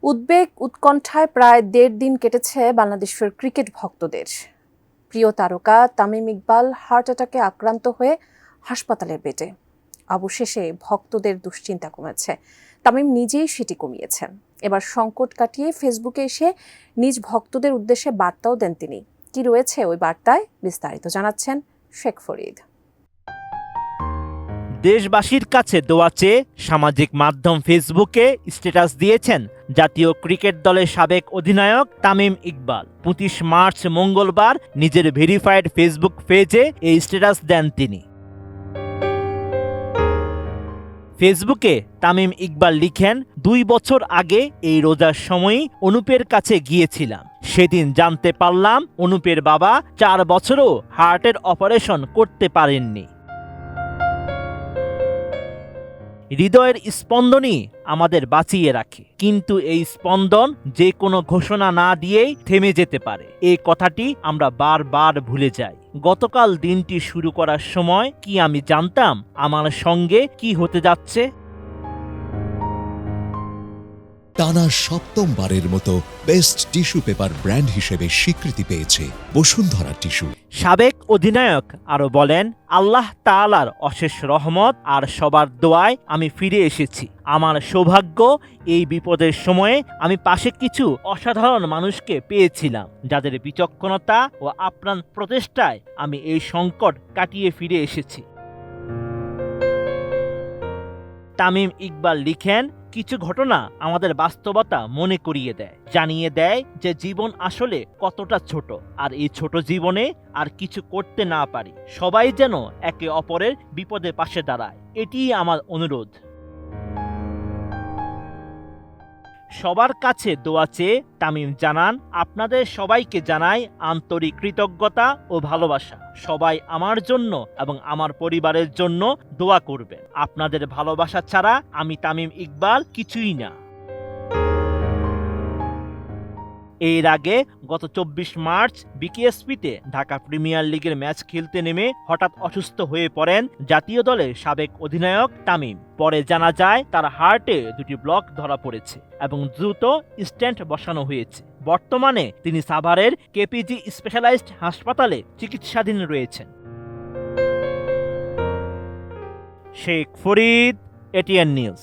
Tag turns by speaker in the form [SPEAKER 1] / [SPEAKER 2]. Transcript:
[SPEAKER 1] উদ্বেগ উৎকণ্ঠায় প্রায় ১.৫ দিন কেটেছে বাংলাদেশের ক্রিকেট ভক্তদের। প্রিয় তারকা তামিম ইকবাল হার্ট অ্যাটাকে আক্রান্ত হয়ে হাসপাতালের বেডে। অবশেষে ভক্তদের দুশ্চিন্তা কমেছে, তামিম নিজেই সেটি কমিয়েছেন। এবার সংকট কাটিয়ে ফেসবুকে এসে নিজ ভক্তদের উদ্দেশ্যে বার্তাও দেন তিনি। কি রয়েছে ওই বার্তায়, বিস্তারিত জানাচ্ছেন শেখ ফরিদ।
[SPEAKER 2] দেশবাসীর কাছে দোয়া চেয়ে সামাজিক মাধ্যম ফেসবুকে স্ট্যাটাস দিয়েছেন জাতীয় ক্রিকেট দলের সাবেক অধিনায়ক তামিম ইকবাল। ২৫ মার্চ মঙ্গলবার নিজের ভেরিফাইড ফেসবুক পেজে এই স্ট্যাটাস দেন তিনি। ফেসবুকে তামিম ইকবাল লিখেন, ২ বছর আগে এই রোজার সময়ই অনুপের কাছে গিয়েছিলাম। সেদিন জানতে পারলাম অনুপের বাবা ৪ বছরও হার্টের অপারেশন করতে পারেননি। হৃদয়ের স্পন্দনই আমাদের বাঁচিয়ে রাখে, কিন্তু এই স্পন্দন যে কোনো ঘোষণা না দিয়েই থেমে যেতে পারে। এই কথাটি আমরা বারবার ভুলে যাই। গতকাল দিনটি শুরু করার সময় কি আমি জানতাম আমার সঙ্গে কি হতে যাচ্ছে?
[SPEAKER 3] টানা ৭ম-বারের মতো বেস্ট টিস্যু পেপার ব্র্যান্ড হিসেবে স্বীকৃতি পেয়েছে বসুন্ধরা টিস্যু।
[SPEAKER 2] সাবেক অধিনায়ক আরো বলেন, আল্লাহ তাআলার অশেষ রহমত আর সবার দোয়ায় আমি ফিরে এসেছি। আমার সৌভাগ্য, এই বিপদের সময়ে আমি পাশে কিছু অসাধারণ মানুষকে পেয়েছিলাম, যাদের বিচক্ষণতা ও আপ্রাণ প্রচেষ্টায় আমি এই সংকট কাটিয়ে ফিরে এসেছি। তামিম ইকবাল লিখেন, কিছু ঘটনা আমাদের বাস্তবতা মনে করিয়ে দেয়, জানিয়ে দেয় যে জীবন আসলে কতটা ছোট, আর এই ছোট জীবনে আর কিছু করতে না পারি। সবাই যেন একে অপরের বিপদে পাশে দাঁড়ায়, এটিই আমার অনুরোধ। সবার কাছে দোয়া চেয়ে তামিম জানান, আপনাদের সবাইকে জানাই আন্তরিক কৃতজ্ঞতা ও ভালোবাসা। সবাই আমার জন্য এবং আমার পরিবারের জন্য দোয়া করবেন। আপনাদের ভালোবাসা ছাড়া আমি তামিম ইকবাল কিছুই না। এর আগে গত ২৪ মার্চ বিকেএসপিতে ঢাকা প্রিমিয়ার লিগের ম্যাচ খেলতে নেমে হঠাৎ অসুস্থ হয়ে পড়েন জাতীয় দলের সাবেক অধিনায়ক তামিম। পরে জানা যায় তার হার্টে ২টি ব্লক ধরা পড়েছে এবং দ্রুত স্ট্যান্ট বসানো হয়েছে। বর্তমানে তিনি সাভারের কেপিজি স্পেশালাইজড হাসপাতালে চিকিৎসাধীন রয়েছেন। Sheikh Farid, ATN news.